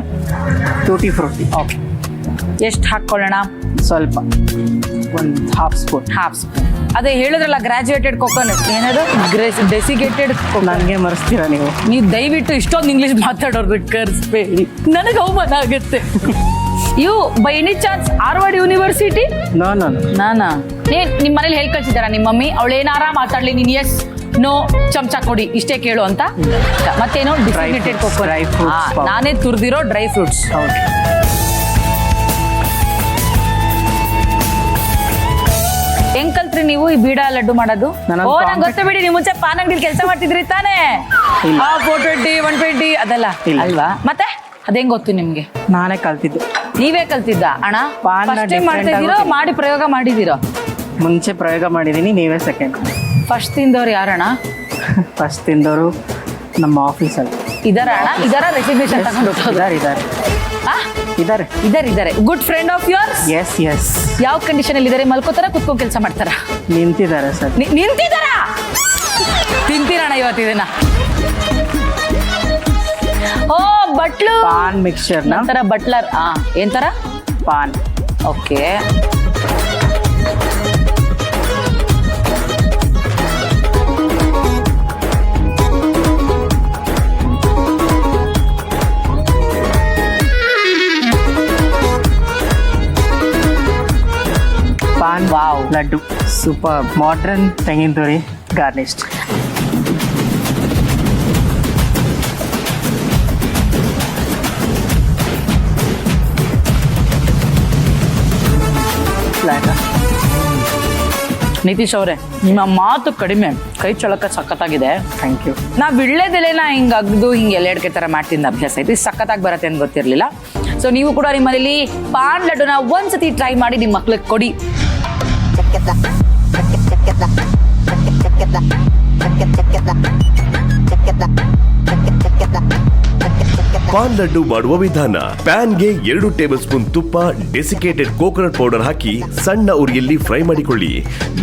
ಟೂಟಿ ಫ್ರೂಟಿ. ಓಕೆ, ಎಷ್ಟು ಹಾಕ್ಕೊಳ್ಳೋಣ? ಸ್ವಲ್ಪ ಒಂದು ಹಾಫ್ ಸ್ಪೂನ್. Half spoon. ಅದೇ ಹೇಳಿದ್ರಲ್ಲ, ಗ್ರಾಜುಯೇಟೆಡ್ ಕೋಕೋನಟ್, ಏನದು? ಡೆಸಿಕೇಟೆಡ್. ನನಗೆ ಮರೆಸ್ತೀರಾ ನೀವು? ನೀವು ದಯವಿಟ್ಟು ಇಷ್ಟೊಂದು ಇಂಗ್ಲಿಷ್ ಮಾತಾಡೋದು ಕರ್ಸ್ಬೇಡಿ, ನನಗೆ ಅವಮಾನ ಆಗುತ್ತೆ. You by any chance Harvard University? No no ನಾನಾ? ನಿಮ್ಮ ಮನೇಲಿ ಹೇಳಿ ಕಳ್ಸಿದಾರ ನಿಮ್ಮ ಮಮ್ಮಿ? ಅವಳು ಏನಾರ ಮಾತಾಡ್ಲಿ, ನೀನ್ ಎಸ್ ನೋ ಚಮಚ ಕೊಡಿ ಇಷ್ಟೇ ಕೇಳು ಅಂತ? ಮತ್ತೇನೋ ಡೆಸಿಕೇಟೆಡ್ ಕೋಕೋನಟ್. Dry fruits. ನಾನೇ ತುರ್ದಿರೋ ಡ್ರೈ ಫ್ರೂಟ್ಸ್. ಹೌದು. ನೀವು ಈ ಬೀಡ ಲಡ್ಡು ಮಾಡೋದು? ನಾನು ಓ ನಂಗೆ ಗೊತ್ತು ಬಿಡಿ, ನೀವು ಮುಂಚೆ ಪಾನ್ ಅಂಗಡಿಲಿ ಕೆಲಸ ಮಾಡ್ತಿದ್ರಿ ತಾನೇ? 420 120 ಅದಲ್ಲ ಇಲ್ಲ. ಅಲ್ವಾ? ಮತ್ತೆ ಅದೇಂಗ್ ಗೊತ್ತು ನಿಮ್ಗೆ? ನಾನೇ ಕಲ್ತಿದ್ದು. ನೀವೇ ಕಲ್ತಿದ್ದ ಅಣ್ಣ? ಪಾನ್ನ ಫಸ್ಟ್ ಟೈಮ್ different ಮಾಡ್ತಾ ಆಗುತ್ತೆ. ಮಾಡಿ ಪ್ರಯೋಗ ಮಾಡಿದಿರೋ? ಮುಂಚೆ ಪ್ರಯೋಗ ಮಾಡಿದ್ದೀನಿ, ನೀವೇ ಸೆಕೆಂಡ್. ಫಸ್ಟ್ ತಿಂದವ್ರು ಯಾರಣ್ಣ? ಫಸ್ಟ್ ತಿಂದವರು ನಮ್ಮ ಆಫೀಸಲ್ಲಿ ಇದರ ಅಣ್ಣ? ಇದರ ರೆಸಿಗ್ನೇಷನ್ ತಗೊಂಡು ಇದಾರೆ. Good friend of yours? Yes yes. ಯಾವ ಕಂಡೀಷನ್ ಅಲ್ಲಿ ಇದಾರೆ? ಮಲ್ಕೋತಾರ, ಕುತ್ಕೊಂಡು ಕೆಲಸ ಮಾಡ್ತಾರ? ನಿಂತಿದ್ದಾರೆ ಸರ್. ನಿಂತಿದಾರ? ತಿಂತೀರಣ್ಣ ಇವತ್ತು ಇದನ್ನ? ಓ ಬಟ್ಲು ಪಾನ್ ಮಿಕ್ಸ್ಚರ್ ನ ನಂತರ ಬಟ್ಲರ್. ಏನ್ ತರ? PAN. Okay. PAN wow. Laddu super modern ತೆಂಗಿನ ತುರಿ ಗಾರ್ನಿಶ್ಡ್. ನಿತೀಶ್ ಅವರೇ, ನಿಮ್ಮ ಮಾತು ಕಡಿಮೆ, ಕೈ ಚಳಕ ಸಖತ್ತಾಗಿದೆ. Thank you. ನಾವ್ ವಿಳ್ಳೆದೆಲೆನ ಹಿಂಗ್ ಅಗ್ದು ಹಿಂಗ್ ಎಲೆ ಅಡ್ಕೆ ತರ ಮಾಡ್ತಿದ್ದ ಅಭ್ಯಾಸ ಐತಿ. ಸಖತ್ತಾಗಿ ಬರತ್ತೆ ಅಂತ ಗೊತ್ತಿರ್ಲಿಲ್ಲ. ಸೊ ನೀವು ಕೂಡ ನಿಮ್ಮ ಮನೇಲಿ ಪಾನ್ ಲಡ್ಡುನ ಒಂದ್ಸತಿ ಟ್ರೈ ಮಾಡಿ ನಿಮ್ಮ ಮಕ್ಳಿಗೆ ಕೊಡಿ. ಪಾನ್ ಲಡ್ಡು ಮಾಡುವ ವಿಧಾನ: ಪ್ಯಾನ್ಗೆ 2 ಟೇಬಲ್ ಸ್ಪೂನ್ ತುಪ್ಪ, ಡೆಸಿಕೇಟೆಡ್ ಕೋಕೋನಟ್ ಪೌಡರ್ ಹಾಕಿ ಸಣ್ಣ ಉರಿಯಲ್ಲಿ ಫ್ರೈ ಮಾಡಿಕೊಳ್ಳಿ.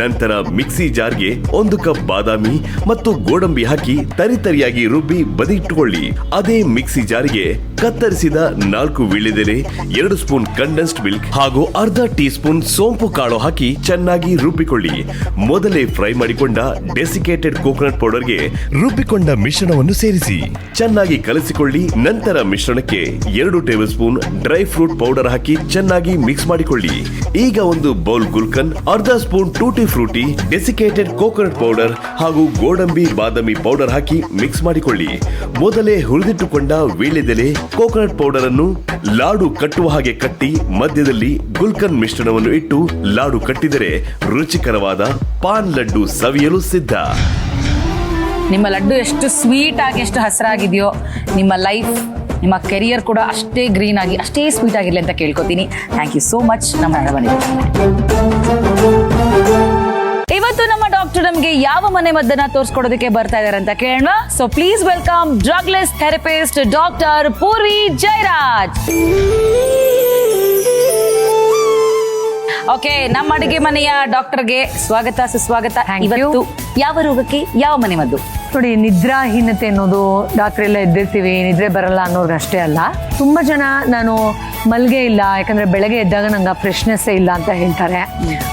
ನಂತರ ಮಿಕ್ಸಿ ಜಾರ್ಗೆ 1 ಕಪ್ ಬಾದಾಮಿ ಮತ್ತು ಗೋಡಂಬಿ ಹಾಕಿ ತರಿತರಿಯಾಗಿ ರುಬ್ಬಿ ಬದಿಗಿಟ್ಟುಕೊಳ್ಳಿ. ಅದೇ ಮಿಕ್ಸಿ ಜಾರಿಗೆ ಕತ್ತರಿಸಿದ 4 ವೀಳ್ಯದೆಲೆ, 2 ಸ್ಪೂನ್ ಕಂಡೆನ್ಸ್ಡ್ ಮಿಲ್ಕ್ ಹಾಗೂ ಅರ್ಧ ಟೀ ಸ್ಪೂನ್ ಸೋಂಪು ಕಾಳು ಹಾಕಿ ಚೆನ್ನಾಗಿ ರುಬ್ಬಿಕೊಳ್ಳಿ. ಮೊದಲೇ ಫ್ರೈ ಮಾಡಿಕೊಂಡ ಡೆಸಿಕೇಟೆಡ್ ಕೋಕೋನಟ್ ಪೌಡರ್ಗೆ ರುಬ್ಬಿಕೊಂಡ ಮಿಶ್ರಣವನ್ನು ಸೇರಿಸಿ ಚೆನ್ನಾಗಿ ಕಲಸಿಕೊಳ್ಳಿ. ನಂತರ ಮಿಶ್ರಣಕ್ಕೆ 2 tablespoon dry fruit powder ಹಾಕಿ ಚೆನ್ನಾಗಿ ಮಿಕ್ಸ್ ಮಾಡಿಕೊಳ್ಳಿ. ಈಗ ಒಂದು ಬೌಲ್ ಗುಲ್ಕನ್, ಅರ್ಧ spoon tutti frutti, desiccated coconut powder ಹಾಗೂ ಗೋಡಂಬಿ ಬಾದಾಮಿ ಪೌಡರ್ ಹಾಕಿ ಮಿಕ್ಸ್ ಮಾಡಿಕೊಳ್ಳಿ. ಮೊದಲೇ ಹುರಿದಿಟ್ಟುಕೊಂಡ ವೀಳ್ಯದೆಲೆ, ಕೋಕೋನಟ್ ಪೌಡರ್ ಅನ್ನು ಲಾಡು ಕಟ್ಟುವ ಹಾಗೆ ಕಟ್ಟಿ ಮಧ್ಯದಲ್ಲಿ ಗುಲ್ಕನ್ ಮಿಶ್ರಣವನ್ನು ಇಟ್ಟು ಲಾಡು ಕಟ್ಟಿದರೆ ರುಚಿಕರವಾದ ಪಾನ್ ಲಡ್ಡು ಸವಿಯಲು ಸಿದ್ಧ. ನಿಮ್ಮ ಲಡ್ಡು ಎಷ್ಟು ಸ್ವೀಟ್ ಆಗಿ, ಎಷ್ಟು ಹಸಿರಾಗಿದೆಯೋ, ನಿಮ್ಮ ಲೈಫ್, ನಿಮ್ಮ ಕೆರಿಯರ್ ಕೂಡ ಅಷ್ಟೇ ಗ್ರೀನ್ ಆಗಿ, ಅಷ್ಟೇ ಸ್ವೀಟ್ ಆಗಿರ್ಲಿ ಅಂತ ಕೇಳ್ಕೊತೀನಿ. Thank you so much. ನಮ್ಮ ಇವತ್ತು ನಮ್ಮ ಡಾಕ್ಟರ್ ನಮ್ಗೆ ಯಾವ ಮನೆ ಮದ್ದನ್ನ ತೋರಿಸ್ಕೊಡೋದಕ್ಕೆ ಬರ್ತಾ ಇದಾರೆ ಅಂತ ಕೇಳೋಣ. So please welcome drugless therapist doctor Poorvi Jayaraj. Okay, ನಮ್ಮ ಅಡುಗೆ ಮನೆಯ ಡಾಕ್ಟರ್ಗೆ ಸ್ವಾಗತ, ಸುಸ್ವಾಗತ. ಇವತ್ತು ಯಾವ ರೋಗಕ್ಕೆ ಯಾವ ಮನೆ ಮದ್ದು? ನೋಡಿ, ನಿದ್ರಾಹೀನತೆ ಅನ್ನೋದು ಡಾಕ್ಟ್ರೆಲ್ಲ ಎದ್ದಿರ್ತೀವಿ, ನಿದ್ರೆ ಬರಲ್ಲ ಅನ್ನೋರ್ಗೆ ಅಷ್ಟೇ ಅಲ್ಲ. ತುಂಬ ಜನ ನಾನು ಮಲ್ಗೆ ಇಲ್ಲ, ಯಾಕಂದರೆ ಬೆಳಗ್ಗೆ ಎದ್ದಾಗ ನಂಗೆ ಫ್ರೆಶ್ನೆಸ್ಸೇ ಇಲ್ಲ ಅಂತ ಹೇಳ್ತಾರೆ.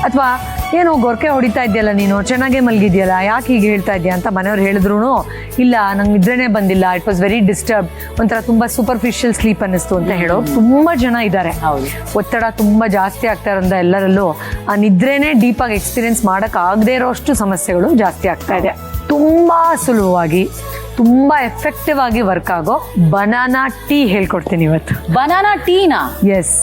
ಅಥವಾ ಏನೋ ಗೊರಕೆ ಹೊಡಿತಾ ಇದೆಯಲ್ಲ, ನೀನು ಚೆನ್ನಾಗೇ ಮಲಗಿದ್ಯಲ್ಲ, ಯಾಕೆ ಹೀಗೆ ಹೇಳ್ತಾ ಇದೆಯಾ ಅಂತ ಮನೆಯವ್ರು ಹೇಳಿದ್ರು ಇಲ್ಲ ನಂಗೆ ನಿದ್ರೆನೇ ಬಂದಿಲ್ಲ, ಇಟ್ ವಾಸ್ ವೆರಿ ಡಿಸ್ಟರ್ಬ್, ಒಂಥರ ತುಂಬ ಸೂಪರ್ಫಿಷಿಯಲ್ ಸ್ಲೀಪ್ ಅನ್ನಿಸ್ತು ಅಂತ ಹೇಳೋರು ತುಂಬ ಜನ ಇದ್ದಾರೆ. ಒತ್ತಡ ತುಂಬ ಜಾಸ್ತಿ ಆಗ್ತಾ ಇರೋದ್ರಿಂದ ಎಲ್ಲರಲ್ಲೂ ಆ ನಿದ್ರೆನೇ ಡೀಪಾಗಿ ಎಕ್ಸ್ಪೀರಿಯನ್ಸ್ ಮಾಡೋಕ್ಕಾಗದೇ ಇರೋಷ್ಟು ಸಮಸ್ಯೆಗಳು ಜಾಸ್ತಿ ಆಗ್ತಾ ಇದೆ. ತುಂಬ ಸುಲಭವಾಗಿ, ತುಂಬ ಎಫೆಕ್ಟಿವ್ ಆಗಿ ವರ್ಕ್ ಆಗೋ ಬನಾನಾ ಟೀ ಹೇಳ್ಕೊಡ್ತೀನಿ ಇವತ್ತು. ಬನಾನಾ ಟೀನಾ? Yes,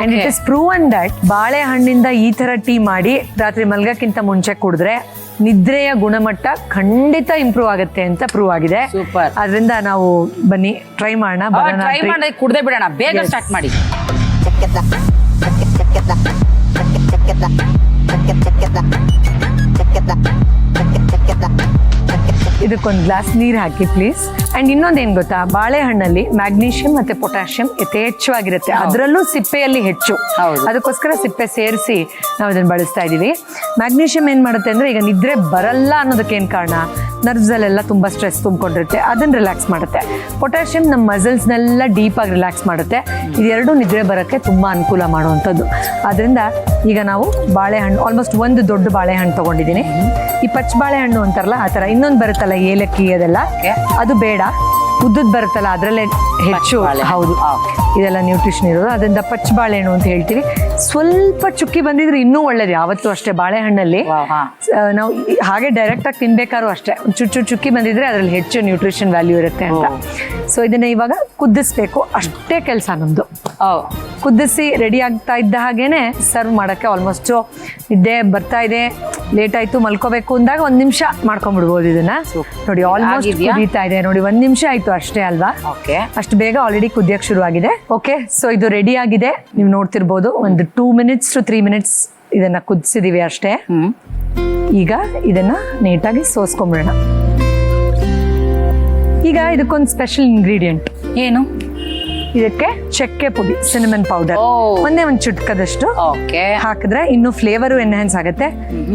and it is proven that ಬಾಳೆಹಣ್ಣಿಂದ ಈ ತರ ಟೀ ಮಾಡಿ ರಾತ್ರಿ ಮಲ್ಗಕ್ಕಿಂತ ಮುಂಚೆ ಕುಡಿದ್ರೆ ನಿದ್ರೆಯ ಗುಣಮಟ್ಟ ಖಂಡಿತ ಇಂಪ್ರೂವ್ ಆಗುತ್ತೆ ಅಂತ ಪ್ರೂವ್ ಆಗಿದೆ. ಸೂಪರ್. ಅದರಿಂದ ನಾವು ಬನ್ನಿ ಟ್ರೈ ಮಾಡೋಣ. ಟ್ರೈ ಮಾಡಿ ಕುಡ್ದೆ ಬಿಡೋಣ. ಬೇಗ ಸ್ಟಾರ್ಟ್ ಮಾಡಿ. ಇದಕ್ಕೊಂದು ಗ್ಲಾಸ್ ನೀರು ಹಾಕಿ ಪ್ಲೀಸ್. ಅಂಡ್ ಇನ್ನೊಂದೇನು ಗೊತ್ತಾ, ಬಾಳೆಹಣ್ಣಲ್ಲಿ ಮ್ಯಾಗ್ನೀಷಿಯಂ ಮತ್ತೆ ಪೊಟ್ಯಾಷಿಯಂ ಯಥೇಚ್ಛವಾಗಿರುತ್ತೆ, ಅದರಲ್ಲೂ ಸಿಪ್ಪೆಯಲ್ಲಿ ಹೆಚ್ಚು. ಅದಕ್ಕೋಸ್ಕರ ಸಿಪ್ಪೆ ಸೇರಿಸಿ ನಾವು ಇದನ್ನು ಬಳಸ್ತಾ ಇದ್ದೀವಿ. ಮ್ಯಾಗ್ನೀಷಿಯಂ ಏನು ಮಾಡುತ್ತೆ ಅಂದರೆ, ಈಗ ನಿದ್ರೆ ಬರಲ್ಲ ಅನ್ನೋದಕ್ಕೆ ಏನು ಕಾರಣ, ನರ್ವ್ಸಲ್ಲೆಲ್ಲ ತುಂಬ ಸ್ಟ್ರೆಸ್ ತುಂಬಿಕೊಂಡಿರುತ್ತೆ, ಅದನ್ನು ರಿಲ್ಯಾಕ್ಸ್ ಮಾಡುತ್ತೆ. ಪೊಟ್ಯಾಷಿಯಂ ನಮ್ಮ ಮಸಲ್ಸ್ನೆಲ್ಲ ಡೀಪಾಗಿ ರಿಲ್ಯಾಕ್ಸ್ ಮಾಡುತ್ತೆ. ಇದೆರಡು ನಿದ್ರೆ ಬರೋಕ್ಕೆ ತುಂಬ ಅನುಕೂಲ ಮಾಡುವಂಥದ್ದು. ಆದ್ದರಿಂದ ಈಗ ನಾವು ಬಾಳೆಹಣ್ಣು ಆಲ್ಮೋಸ್ಟ್ 1 ದೊಡ್ಡ ಬಾಳೆಹಣ್ಣು ತೊಗೊಂಡಿದ್ದೀನಿ. ಈ ಪಚ್ಚ ಬಾಳೆಹಣ್ಣು ಅಂತಾರಲ್ಲ ಆ ಥರ, ಇನ್ನೊಂದು ಬರುತ್ತಲ್ಲ ಬರುತ್ತಲ್ಲ ಏಲಕ್ಕಿ ಅದೆಲ್ಲ ಅದು ಬೇಡ. ಉದ್ದದ್ ಬರುತ್ತಲ್ಲ ಅದರಲ್ಲೇ ಹೆಚ್ಚು. ಪಚ್ಚಬಾಳೆ. ಹೌದು, ಇದೆಲ್ಲ ನ್ಯೂಟ್ರಿಷನ್ ಇರೋದು. ಅದರಿಂದ ಪಚ್ಚ ಬಾಳೆಹಣ್ಣು ಅಂತ ಹೇಳ್ತೀವಿ. ಸ್ವಲ್ಪ ಚುಕ್ಕಿ ಬಂದಿದ್ರೆ ಇನ್ನೂ ಒಳ್ಳೇದು. ಯಾವತ್ತೂ ಅಷ್ಟೇ ಬಾಳೆಹಣ್ಣಲ್ಲಿ ನಾವು ಹಾಗೆ ಡೈರೆಕ್ಟ್ ಆಗಿ ತಿನ್ಬೇಕಾದ್ರೂ ಅಷ್ಟೇ ಚುಚ್ಚು ಚುಕ್ಕಿ ಬಂದಿದ್ರೆ ಅದ್ರಲ್ಲಿ ಹೆಚ್ಚು ನ್ಯೂಟ್ರಿಷನ್ ವ್ಯಾಲ್ಯೂ ಇರುತ್ತೆ ಅಂತ. ಸೊ ಇದನ್ನ ಇವಾಗ ಕುದಿಸ್ಬೇಕು, ಅಷ್ಟೇ ಕೆಲಸ ನಮ್ದು. ಕುದಿಸಿ ರೆಡಿ ಆಗ್ತಾ ಇದ್ದ ಹಾಗೇನೆ ಸರ್ವ್ ಮಾಡಕ್ಕೆ ಆಲ್ಮೋಸ್ಟ್ ನಿದ್ದೆ ಬರ್ತಾ ಇದೆ, ಲೇಟ್ ಆಯ್ತು ಮಲ್ಕೋಬೇಕು ಅಂದಾಗ 1 ನಿಮಿಷ ಮಾಡ್ಕೊಂಡ್ಬಿಡ್ಬೋದು ಇದನ್ನ. ನೋಡಿ ಆಲ್ಮೋಸ್ಟ್ ಕುದೀತಾ ಇದೆ ನೋಡಿ, 1 ನಿಮಿಷ ಆಯ್ತು ಅಷ್ಟೇ ಅಲ್ವಾ. ಅಷ್ಟು ಬೇಗ ಆಲ್ರೆಡಿ ಕುದಿಯಕ್ಕೆ ಶುರು ಆಗಿದೆ. ಓಕೆ, ಸೊ ಇದು ರೆಡಿ ಆಗಿದೆ. ನೀವು ನೋಡ್ತಿರ್ಬೋದು, ಒಂದು 2 ಮಿನಿಟ್ಸ್ to 3 ಮಿನಿಟ್ಸ್ ಇದನ್ನ ಕುದಿಸಿದೀವಿ ಅಷ್ಟೇ. ಈಗ ಇದನ್ನ ನೀಟಾಗಿ ಸೋಸ್ಕೊಂಡ್ಬಿಡೋಣ. ಈಗ ಇದಕ್ಕೊಂದು ಸ್ಪೆಷಲ್ ಇಂಗ್ರೀಡಿಯೆಂಟ್ ಏನು, ಇದಕ್ಕೆ ಚಕ್ಕೆ ಪುಡಿ, ಸಿನಮನ್ ಪೌಡರ್ ಒಂದೇ ಒಂದು ಚುಟ್ಕದಷ್ಟು ಹಾಕಿದ್ರೆ ಇನ್ನು ಫ್ಲೇವರು ಎನ್ಹಾನ್ಸ್ ಆಗುತ್ತೆ.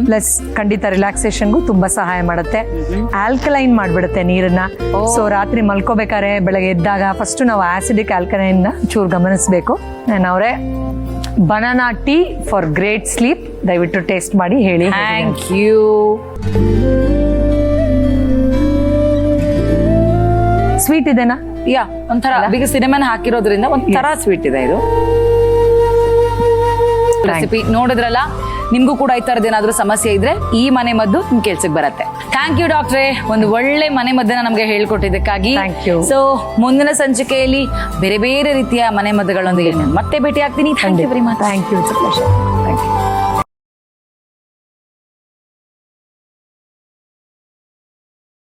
ಪ್ಲಸ್ ಖಂಡಿತ ರಿಲ್ಯಾಕ್ಸೇಷನ್ಗೂ ತುಂಬಾ ಸಹಾಯ ಮಾಡುತ್ತೆ. ಆಲ್ಕಲೈನ್ ಮಾಡ್ಬಿಡುತ್ತೆ ನೀರನ್ನ. ಸೊ ರಾತ್ರಿ ಮಲ್ಕೋಬೇಕಾದ್ರೆ ಬೆಳಗ್ಗೆ ಎದ್ದಾಗ ಫಸ್ಟ್ ನಾವು ಆಸಿಡಿಕ್ ಆಲ್ಕಲೈನ್ ಚೂರು ಗಮನಿಸಬೇಕು. ಅವರೇ banana tea for great sleep, ದಯವಿಟ್ಟು ಟೇಸ್ಟ್ ಮಾಡಿ ಹೇಳಿ. Thank you. ಸ್ವೀಟ್ ಇದೆನಾ? ಯಾ, ಒಂಥರ ಬಿಗ ಸಿನಿಮನ್ ಹಾಕಿರೋದ್ರಿಂದ ಒಂಥರ ಸ್ವೀಟ್ ಇದೆ ಇದು. ರೆಸಿಪಿ ನೋಡಿದ್ರಲ್ಲ, ನಿಮ್ಗೂ ಕೂಡ ಈ ತರದ್ ಏನಾದ್ರೂ ಸಮಸ್ಯೆ ಇದ್ರೆ ಈ ಮನೆ ಮದ್ದು ನಿಮ್ ಕೆಲ್ಸಕ್ಕೆ ಬರುತ್ತೆ. ಥ್ಯಾಂಕ್ ಯು ಡಾಕ್ಟ್ರೆ, ಒಂದು ಒಳ್ಳೆ ಮನೆ ಮದ್ದನ್ನ ನಮ್ಗೆ ಹೇಳ್ಕೊಟ್ಟಿದ್ದಕ್ಕಾಗಿ. ಸೊ ಮುಂದಿನ ಸಂಚಿಕೆಯಲ್ಲಿ ಬೇರೆ ಬೇರೆ ರೀತಿಯ ಮನೆ ಮದ್ದುಗಳೊಂದಿಗೆ ಮತ್ತೆ ಭೇಟಿ ಆಗ್ತೀನಿ. Thank you very much. Thank you. Thank you.